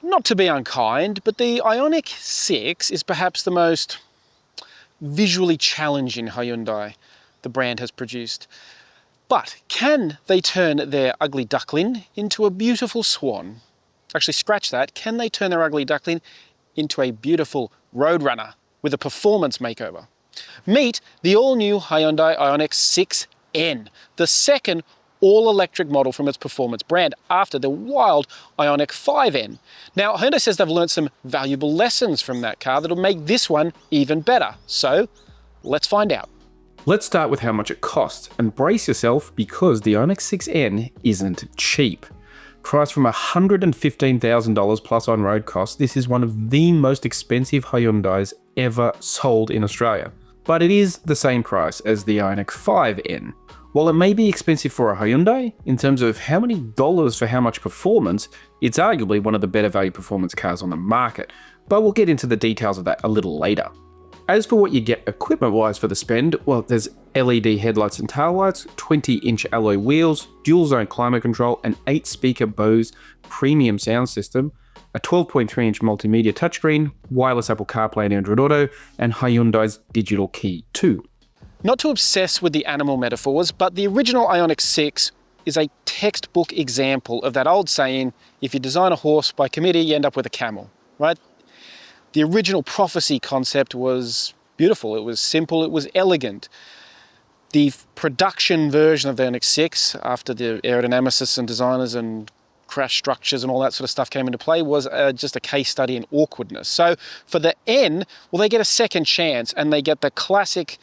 not to be unkind, but the Ioniq 6 is perhaps the most visually challenging Hyundai the brand has produced. But can they turn their ugly duckling into a beautiful swan? Actually, scratch that. Can they turn their ugly duckling into a beautiful roadrunner with a performance makeover? Meet the all-new Hyundai Ioniq 6N, the second all-electric model from its performance brand after the wild Ioniq 5N. Now, Hyundai says they've learned some valuable lessons from that car that'll make this one even better. So, let's find out. Let's start with how much it costs, and brace yourself because the Ioniq 6N isn't cheap. Priced from $115,000 plus on-road costs, this is one of the most expensive Hyundais ever sold in Australia. But it is the same price as the Ioniq 5N. While it may be expensive for a Hyundai, in terms of how many dollars for how much performance, it's arguably one of the better value performance cars on the market, but we'll get into the details of that a little later. As for what you get equipment-wise for the spend, well, there's LED headlights and taillights, 20-inch alloy wheels, dual-zone climate control, an 8-speaker Bose premium sound system, a 12.3-inch multimedia touchscreen, wireless Apple CarPlay and Android Auto, and Hyundai's digital key too. Not to obsess with the animal metaphors, but the original Ioniq 6 is a textbook example of that old saying, if you design a horse by committee, you end up with a camel, right? The original prophecy concept was beautiful, it was simple, it was elegant. The production version of the Ioniq 6, after the aerodynamicists and designers and crash structures and all that sort of stuff came into play, was just a case study in awkwardness. So for the N, well, they get a second chance and they get the classic,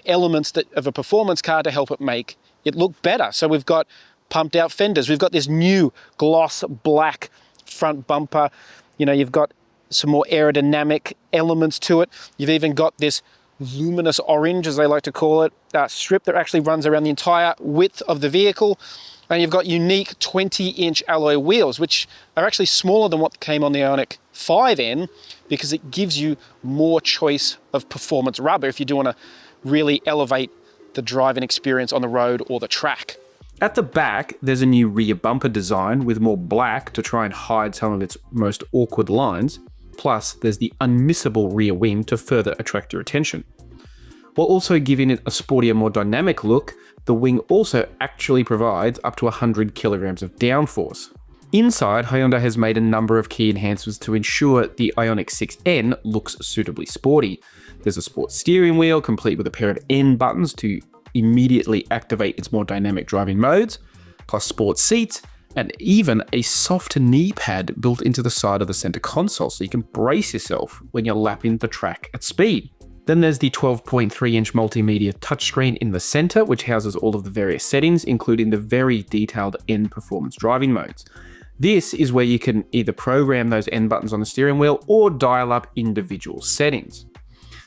elements of a performance car to help it make it look better. So we've got pumped out fenders, we've got this new gloss black front bumper, you've got some more aerodynamic elements to it. You've even got this luminous orange, as they like to call it, strip that actually runs around the entire width of the vehicle. And you've got unique 20-inch alloy wheels, which are actually smaller than what came on the Ioniq 5N because it gives you more choice of performance rubber if you do want to really elevate the driving experience on the road or the track. At the back, there's a new rear bumper design with more black to try and hide some of its most awkward lines. Plus, there's the unmissable rear wing to further attract your attention. While also giving it a sportier, more dynamic look, the wing also actually provides up to 100 kilograms of downforce. Inside, Hyundai has made a number of key enhancements to ensure the Ioniq 6N looks suitably sporty. There's a sport steering wheel complete with a pair of N buttons to immediately activate its more dynamic driving modes, plus sport seats, and even a soft knee pad built into the side of the center console so you can brace yourself when you're lapping the track at speed. Then there's the 12.3-inch multimedia touchscreen in the center, which houses all of the various settings, including the very detailed N performance driving modes. This is where you can either program those N buttons on the steering wheel or dial up individual settings.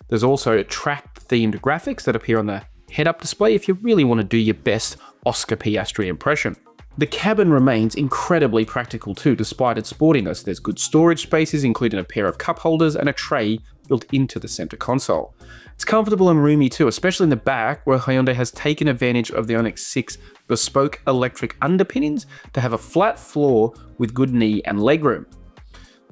There's also track-themed graphics that appear on the head-up display if you really want to do your best Oscar Piastri impression. The cabin remains incredibly practical too, despite its sportiness. There's good storage spaces, including a pair of cup holders and a tray built into the center console. It's comfortable and roomy too, especially in the back, where Hyundai has taken advantage of the Ioniq 6 bespoke electric underpinnings to have a flat floor with good knee and legroom.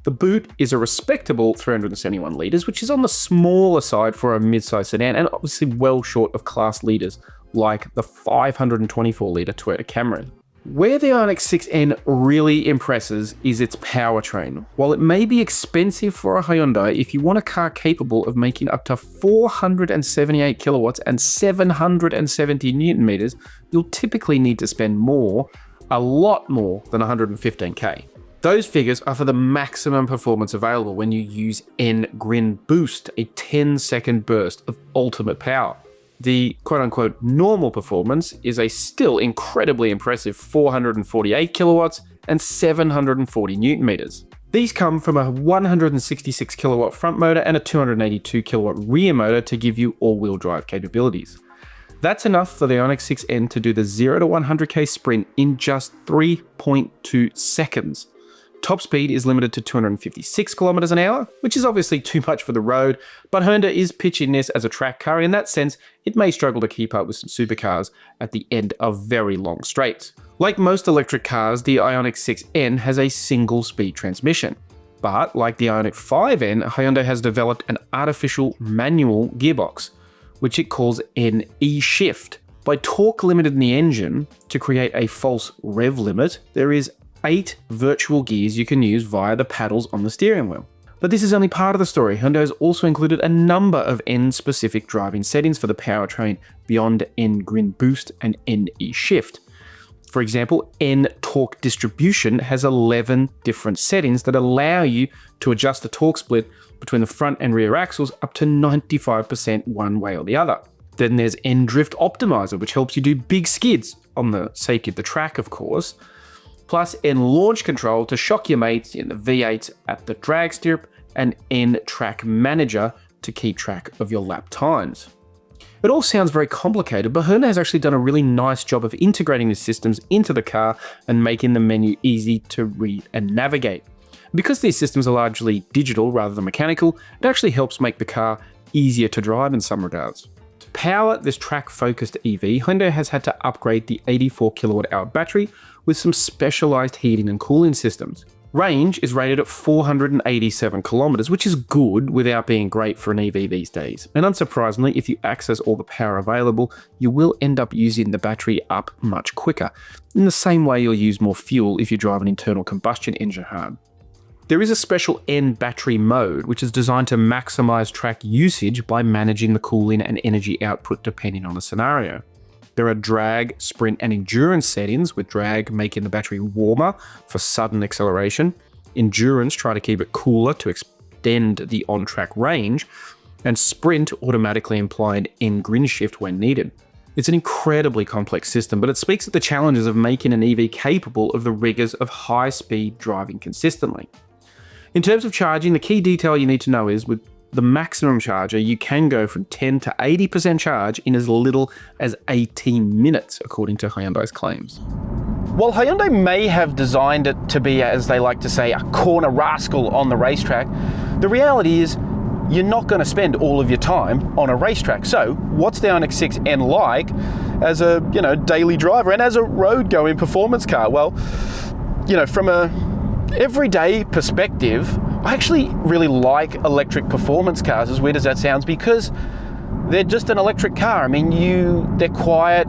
The boot is a respectable 371 litres, which is on the smaller side for a mid-size sedan and obviously well short of class leaders like the 524-litre Toyota Camry. Where the Ioniq 6N really impresses is its powertrain. While it may be expensive for a Hyundai, if you want a car capable of making up to 478 kilowatts and 770 newton meters, you'll typically need to spend more, a lot more than 115k. Those figures are for the maximum performance available when you use N-Grin Boost, a 10-second burst of ultimate power. The quote-unquote normal performance is a still incredibly impressive 448 kilowatts and 740 newton meters. These come from a 166 kilowatt front motor and a 282 kilowatt rear motor to give you all-wheel drive capabilities. That's enough for the Ioniq 6N to do the 0 to 100k sprint in just 3.2 seconds. Top speed is limited to 256 kilometers an hour, which is obviously too much for the road, but Hyundai is pitching this as a track car. In that sense, it may struggle to keep up with some supercars at the end of very long straights. Like most electric cars, the Ioniq 6N has a single-speed transmission. But like the Ioniq 5N, Hyundai has developed an artificial manual gearbox, which it calls an E-shift. By torque limiting the engine to create a false rev limit, there is 8 virtual gears you can use via the paddles on the steering wheel. But this is only part of the story. Hyundai has also included a number of N-specific driving settings for the powertrain beyond N-Grin Boost and N-E-Shift. For example, N-Torque Distribution has 11 different settings that allow you to adjust the torque split between the front and rear axles up to 95% one way or the other. Then there's N-Drift Optimizer, which helps you do big skids on the safety of the track, of course. Plus N-Launch Control to shock your mates in the V8 at the drag strip, and N-Track Manager to keep track of your lap times. It all sounds very complicated, but Hyundai has actually done a really nice job of integrating these systems into the car and making the menu easy to read and navigate. Because these systems are largely digital rather than mechanical, it actually helps make the car easier to drive in some regards. To power this track-focused EV, Hyundai has had to upgrade the 84 kWh battery with some specialized heating and cooling systems. Range is rated at 487 kilometers, which is good without being great for an EV these days. And unsurprisingly, if you access all the power available, you will end up using the battery up much quicker, in the same way you'll use more fuel if you drive an internal combustion engine hard. There is a special N battery mode, which is designed to maximize track usage by managing the cooling and energy output depending on the scenario. There are drag, sprint, and endurance settings, with drag making the battery warmer for sudden acceleration, endurance try to keep it cooler to extend the on-track range, and sprint automatically implying N-Grin shift when needed. It's an incredibly complex system, but it speaks of the challenges of making an EV capable of the rigors of high-speed driving consistently. In terms of charging, the key detail you need to know is with the maximum charger, you can go from 10 to 80% charge in as little as 18 minutes, according to Hyundai's claims. While Hyundai may have designed it to be, as they like to say, a corner rascal on the racetrack, the reality is you're not going to spend all of your time on a racetrack. So what's the Ioniq 6N like as a daily driver and as a road-going performance car? Well, from a everyday perspective, I actually really like electric performance cars, as weird as that sounds, because they're just an electric car. I mean, they're quiet.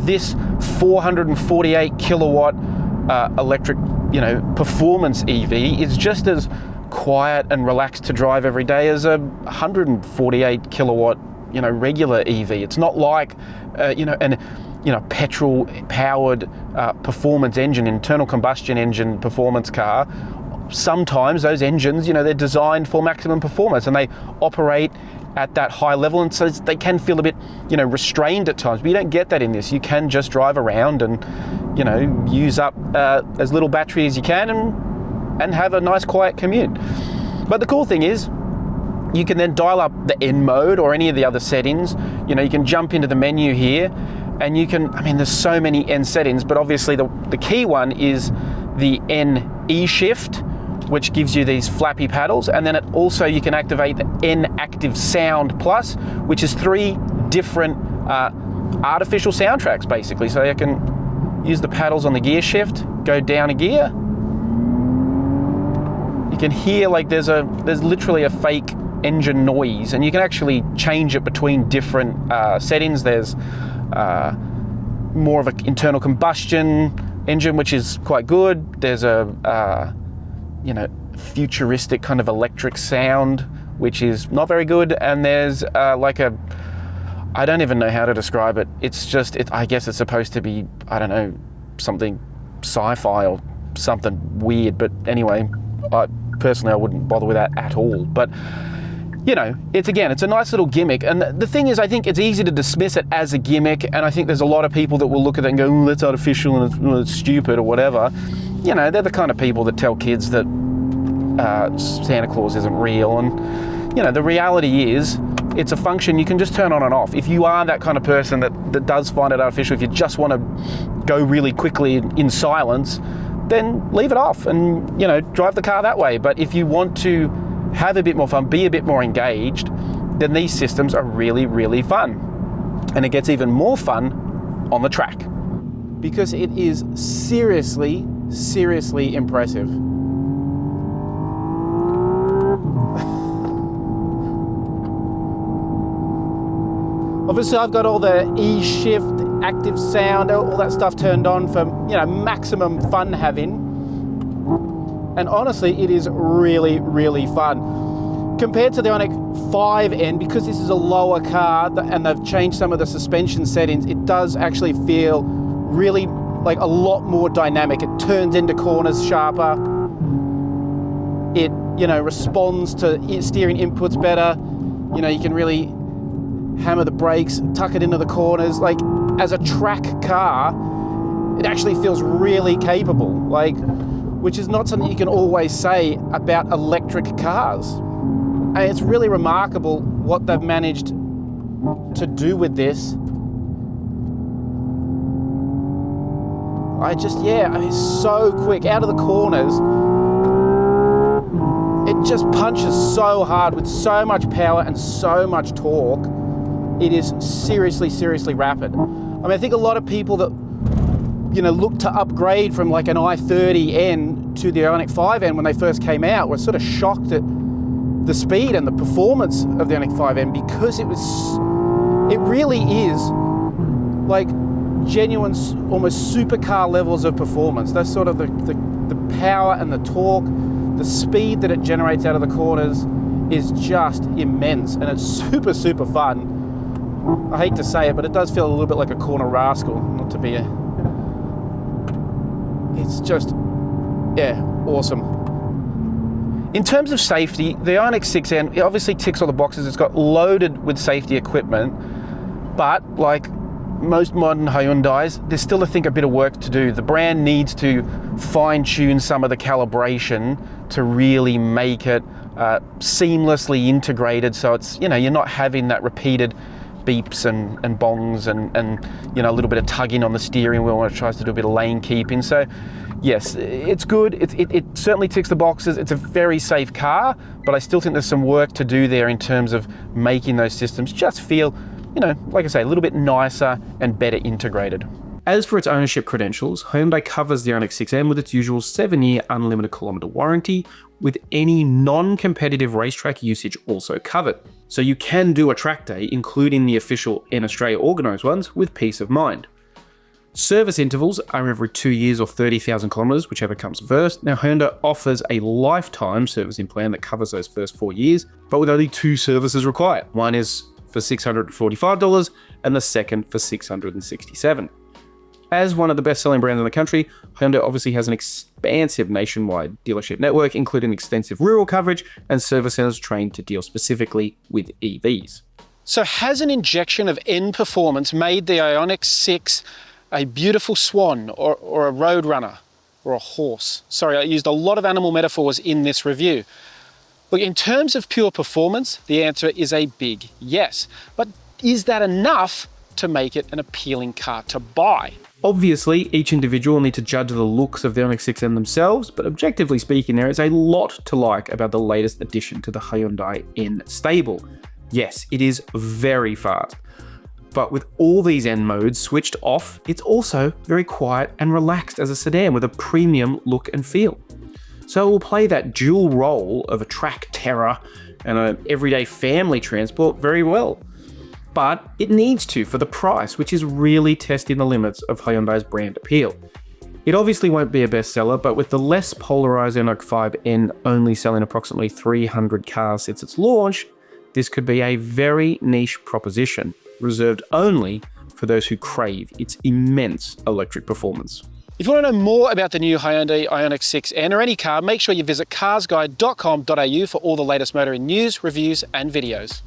This 448 kilowatt electric, performance EV is just as quiet and relaxed to drive every day as a 148 kilowatt, regular EV. It's not like, petrol powered performance engine, internal combustion engine performance car. Sometimes those engines, they're designed for maximum performance and they operate at that high level, and so they can feel a bit, restrained at times. But you don't get that in this. You can just drive around and, use up as little battery as you can and have a nice quiet commute. But the cool thing is, you can then dial up the N mode or any of the other settings. You can jump into the menu here and you can, there's so many N settings, but obviously the key one is the N E-shift, which gives you these flappy paddles, and then you can activate the N Active Sound Plus, which is 3 different artificial soundtracks basically. So you can use the paddles on the gear shift, go down a gear. You can hear there's literally a fake engine noise, and you can actually change it between different settings. There's more of an internal combustion engine, which is quite good. There's a futuristic kind of electric sound, which is not very good. And there's I don't even know how to describe it. I guess it's supposed to be, something sci-fi or something weird. But anyway, I wouldn't bother with that at all. But it's a nice little gimmick. And the thing is, I think it's easy to dismiss it as a gimmick. And I think there's a lot of people that will look at it and go, that's artificial and it's stupid or whatever. They're the kind of people that tell kids that Santa Claus isn't real. And, the reality is, it's a function you can just turn on and off. If you are that kind of person that does find it artificial, if you just want to go really quickly in silence, then leave it off and, drive the car that way. But if you want to have a bit more fun, be a bit more engaged, then these systems are really, really fun. And it gets even more fun on the track, because it is seriously, seriously impressive. Obviously I've got all the E-shift, active sound, all that stuff turned on for, you know, maximum fun having. And honestly, it is really, really fun. Compared to the Ioniq 5N, because this is a lower car and they've changed some of the suspension settings, it does actually feel really like a lot more dynamic. It turns into corners sharper. It, you know, responds to steering inputs better. You know, you can really hammer the brakes, tuck it into the corners. Like, as a track car, it actually feels really capable, like, which is not something you can always say about electric cars. And it's really remarkable what they've managed to do with this. It's so quick out of the corners. It just punches so hard with so much power and so much torque. It is seriously, seriously rapid. I mean, I think a lot of people that, you know, look to upgrade from like an i30N to the Ioniq 5N when they first came out were sort of shocked at the speed and the performance of the Ioniq 5N, because it really is like genuine, almost supercar levels of performance. That's sort of the power and the torque, the speed that it generates out of the corners is just immense, and it's super, super fun. I hate to say it, but it does feel a little bit like a corner rascal, not to be it's just, yeah, awesome. In terms of safety, the Ioniq 6N, it obviously ticks all the boxes. It's got loaded with safety equipment, but like most modern Hyundais, there's still, I think, a bit of work to do. The brand needs to fine-tune some of the calibration to really make it seamlessly integrated, so it's, you know, you're not having that repeated beeps and bongs and you know, a little bit of tugging on the steering wheel when it tries to do a bit of lane keeping. So yes, it's good. It certainly ticks the boxes. It's a very safe car, but I still think there's some work to do there in terms of making those systems just feel, you know, like I say, a little bit nicer and better integrated. As for its ownership credentials, Hyundai covers the Ioniq 6N with its usual 7-year unlimited kilometre warranty, with any non-competitive racetrack usage also covered. So you can do a track day, including the official in Australia organised ones, with peace of mind. Service intervals are every 2 years or 30,000 kilometres, whichever comes first. Now, Hyundai offers a lifetime servicing plan that covers those first 4 years, but with only 2 services required. One is for $645 and the second for $667. As one of the best-selling brands in the country, Hyundai obviously has an expansive nationwide dealership network, including extensive rural coverage and service centers trained to deal specifically with EVs. So has an injection of N performance made the Ioniq 6 a beautiful swan or a road runner or a horse? Sorry, I used a lot of animal metaphors in this review. Look, in terms of pure performance, the answer is a big yes. But is that enough to make it an appealing car to buy? Obviously, each individual will need to judge the looks of the Ioniq 6N themselves, but objectively speaking, there is a lot to like about the latest addition to the Hyundai N stable. Yes, it is very fast, but with all these N modes switched off, it's also very quiet and relaxed as a sedan with a premium look and feel. So it will play that dual role of a track terror and an everyday family transport very well. But it needs to for the price, which is really testing the limits of Hyundai's brand appeal. It obviously won't be a bestseller, but with the less polarized Ioniq 5N only selling approximately 300 cars since its launch, this could be a very niche proposition, reserved only for those who crave its immense electric performance. If you want to know more about the new Hyundai Ioniq 6N or any car, make sure you visit carsguide.com.au for all the latest motoring news, reviews and videos.